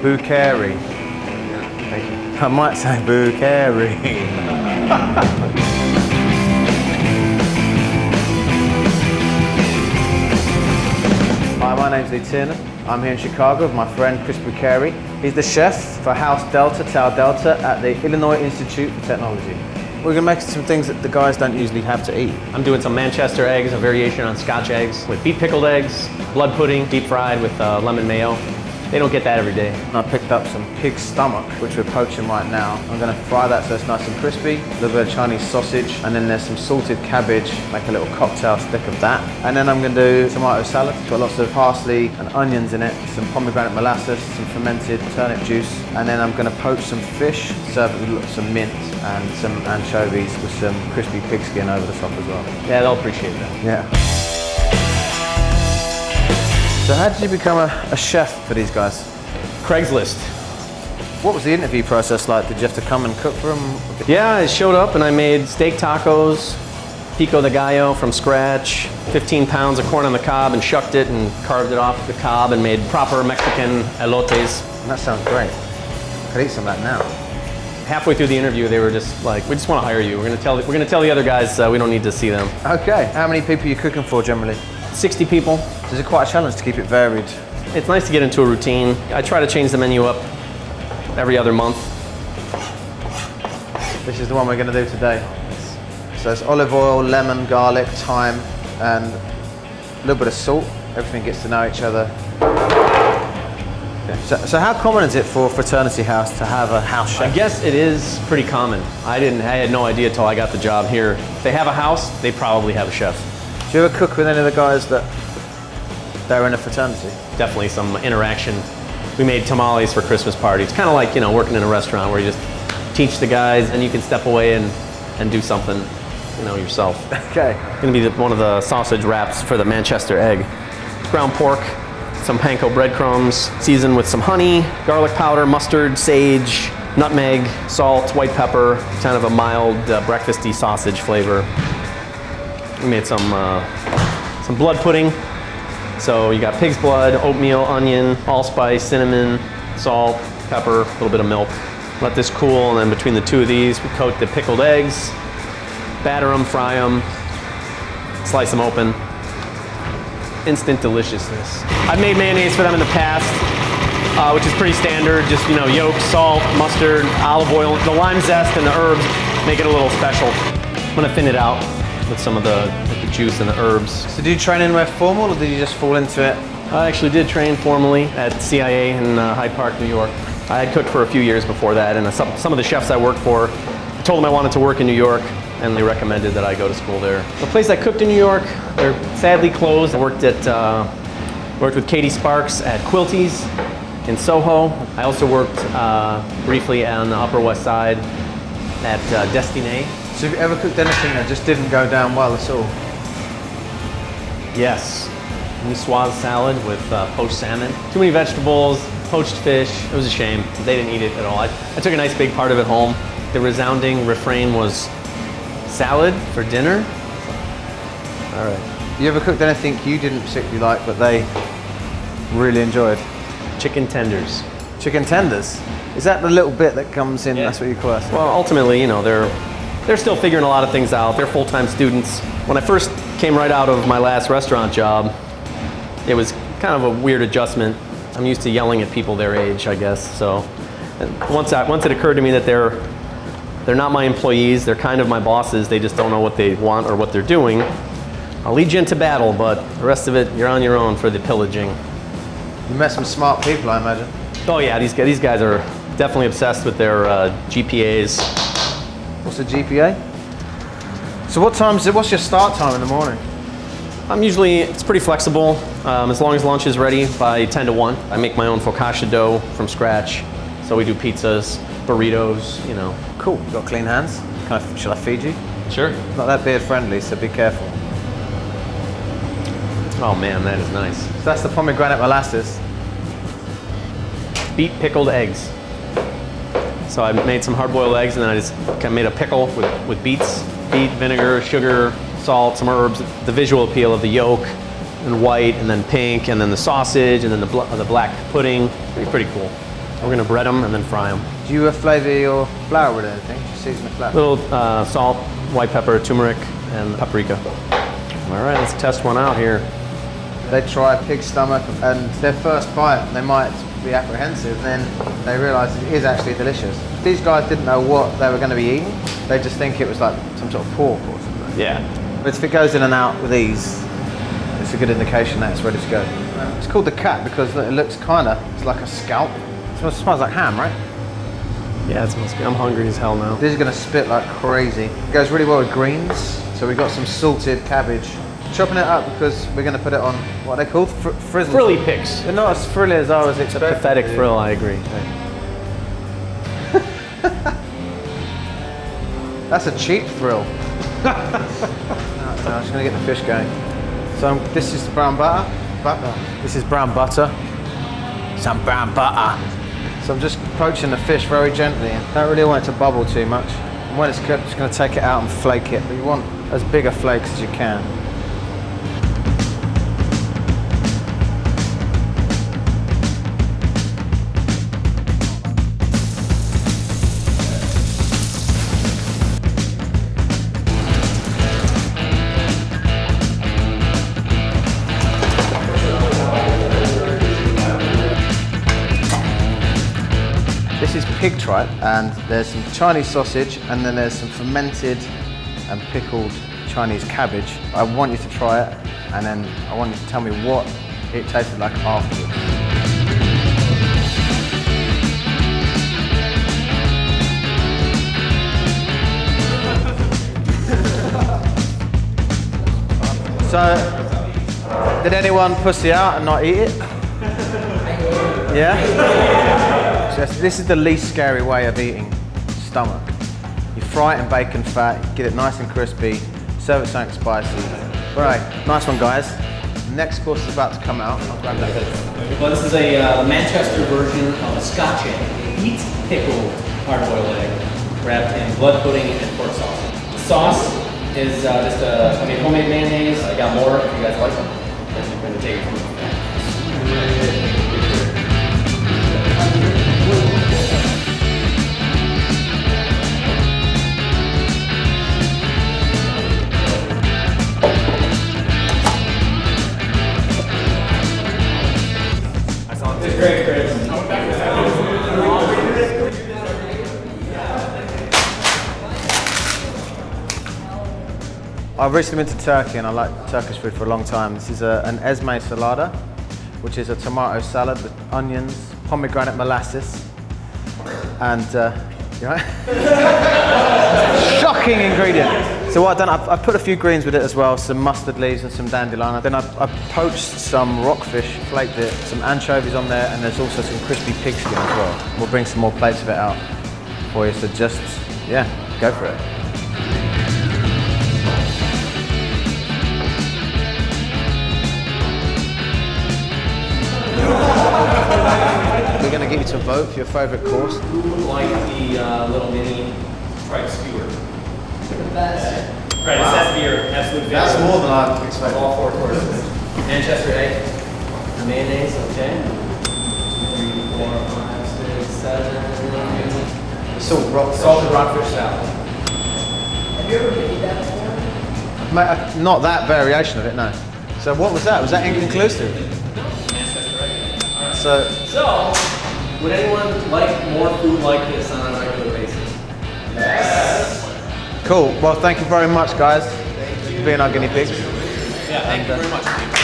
Buccheri. Thank you. I might say Buccheri. Hi, my name's Lee Tiernan. I'm here in Chicago with my friend Chris Buccheri. He's the chef for House Delta, Tau Delta at the Illinois Institute for Technology. We're gonna make some things that the guys don't usually have to eat. I'm doing some Manchester eggs, a variation on Scotch eggs, with beet pickled eggs, blood pudding, deep fried with lemon mayo. They don't get that every day. I picked up some pig stomach, which we're poaching right now. I'm gonna fry that so it's nice and crispy. A little bit of Chinese sausage, and then there's some salted cabbage, make a little cocktail stick of that. And then I'm gonna do tomato salad. It's got lots of parsley and onions in it, some pomegranate molasses, some fermented turnip juice. And then I'm gonna poach some fish, serve it with some mint and some anchovies with some crispy pig skin over the top as well. Yeah, they'll appreciate that. Yeah. So how did you become a chef for these guys? Craigslist. What was the interview process like? Did you have to come and cook for them? Yeah, I showed up and I made steak tacos, pico de gallo from scratch, 15 pounds of corn on the cob, and shucked it and carved it off the cob and made proper Mexican elotes. That sounds great. I could eat some of that now. Halfway through the interview, they were just like, "We just want to hire you. We're gonna tell the other guys we don't need to see them." Okay. How many people are you cooking for generally? 60 people. So is it quite a challenge to keep it varied? It's nice to get into a routine. I try to change the menu up every other month. This is the one we're going to do today. So it's olive oil, lemon, garlic, thyme, and a little bit of salt. Everything gets to know each other. So how common is it for Fraternity House to have a house chef? I guess it is pretty common. I had no idea till I got the job here. If they have a house, they probably have a chef. Do you ever cook with any of the guys that are in a fraternity? Definitely some interaction. We made tamales for Christmas parties. Kind of like, working in a restaurant where you just teach the guys and you can step away and do something, yourself. Okay. It's gonna be one of the sausage wraps for the Manchester egg. Ground pork, some panko breadcrumbs, seasoned with some honey, garlic powder, mustard, sage, nutmeg, salt, white pepper, kind of a mild breakfasty sausage flavor. We made some blood pudding. So you got pig's blood, oatmeal, onion, allspice, cinnamon, salt, pepper, a little bit of milk. Let this cool, and then between the two of these, we coat the pickled eggs, batter them, fry them, slice them open. Instant deliciousness. I've made mayonnaise for them in the past, which is pretty standard. Just, yolk, salt, mustard, olive oil. The lime zest and the herbs make it a little special. I'm gonna thin it out with some of the juice and the herbs. So did you train anywhere formal, or did you just fall into it? I actually did train formally at CIA in Hyde Park, New York. I had cooked for a few years before that, and some of the chefs I worked for, I told them I wanted to work in New York, and they recommended that I go to school there. The place I cooked in New York, they're sadly closed. I worked with Katie Sparks at Quilty's in Soho. I also worked briefly on the Upper West Side at Destiné. So have you ever cooked anything that just didn't go down well at all? Yes. Niçoise salad with poached salmon. Too many vegetables, poached fish. It was a shame. They didn't eat it at all. I took a nice big part of it home. The resounding refrain was salad for dinner. All right. You ever cooked anything you didn't particularly like, but they really enjoyed? Chicken tenders. Chicken tenders? Is that the little bit that comes in? Yeah. That's what you call it? Well, ultimately, they're still figuring a lot of things out. They're full-time students. When I first came right out of my last restaurant job, it was kind of a weird adjustment. I'm used to yelling at people their age, I guess. So once it occurred to me that they're not my employees, they're kind of my bosses, they just don't know what they want or what they're doing, I'll lead you into battle, but the rest of it, you're on your own for the pillaging. You met some smart people, I imagine. Oh yeah, these guys are definitely obsessed with their GPAs. What's the GPA? So what's your start time in the morning? It's pretty flexible. As long as lunch is ready by 10 to 1. I make my own focaccia dough from scratch. So we do pizzas, burritos, Cool, you got clean hands? Shall I feed you? Sure. It's not that beard friendly, so be careful. Oh man, that is nice. So that's the pomegranate molasses. Beet pickled eggs. So I made some hard-boiled eggs, and then I just kind of made a pickle with beets, beet, vinegar, sugar, salt, some herbs. The visual appeal of the yolk and white, and then pink, and then the sausage, and then the black pudding. Pretty cool. We're gonna bread them and then fry them. Do you flavor your flour with anything? Season the flour? Little salt, white pepper, turmeric, and paprika. All right, let's test one out here. They try pig stomach, and their first bite, they might be apprehensive, then they realise it is actually delicious. These guys didn't know what they were going to be eating. They just think it was like some sort of pork or something. Yeah. But if it goes in and out with ease, it's a good indication that it's ready to go. It's called the cat because it looks it's like a scalp. It smells like ham, right? Yeah, it smells good. I'm hungry as hell now. This is going to spit like crazy. It goes really well with greens. So we've got some salted cabbage. Chopping it up because we're going to put it on, what are they called? Frizzle. Frilly picks. They're not as frilly as I was expecting. It's a pathetic frill, I agree. That's a cheap thrill. No, I'm just going to get the fish going. So this is the brown butter. This is brown butter. Some brown butter. So I'm just poaching the fish very gently. Don't really want it to bubble too much. And when it's cooked, I'm just going to take it out and flake it. But you want as big a flakes as you can. This is pig tripe, and there's some Chinese sausage, and then there's some fermented and pickled Chinese cabbage. I want you to try it, and then I want you to tell me what it tasted like afterwards. So, did anyone pussy out and not eat it? Yeah? This is the least scary way of eating stomach. You fry it in bacon fat, get it nice and crispy, serve it something spicy. Right, nice one guys. Next course is about to come out. I'll grab that. Well, this is a Manchester version of a Scotch egg. Heat pickled hard-boiled egg wrapped in blood pudding and pork sauce. The sauce is just homemade mayonnaise. I got more if you guys like them. I'm going to take it from the back. Great, Chris. I've recently been to Turkey and I like Turkish food for a long time. This is an ezme salada, which is a tomato salad with onions, pomegranate molasses, and you know, shocking ingredient. So what I've done, I've put a few greens with it as well, some mustard leaves and some dandelion. Then I've poached some rockfish, flaked it, some anchovies on there, and there's also some crispy pig skin as well. We'll bring some more plates of it out for you, so just, yeah, go for it. We're going to get you to vote for your favourite course. Who would like the little mini tripe skewer? Right, wow. It has to be your absolute favorite. That's more than I expected. All four courses. Manchester egg, mayonnaise, okay. 2, 3, 4, 5, 6, 7. Salted rockfish salad. Have you ever made that before? Not that variation of it, no. So what was that? Was that inconclusive? Manchester egg. All right. So would anyone like more food like this on a regular basis? Yes. cool. Well, thank you very much, guys, for being our guinea pigs. Yeah, thank you very much.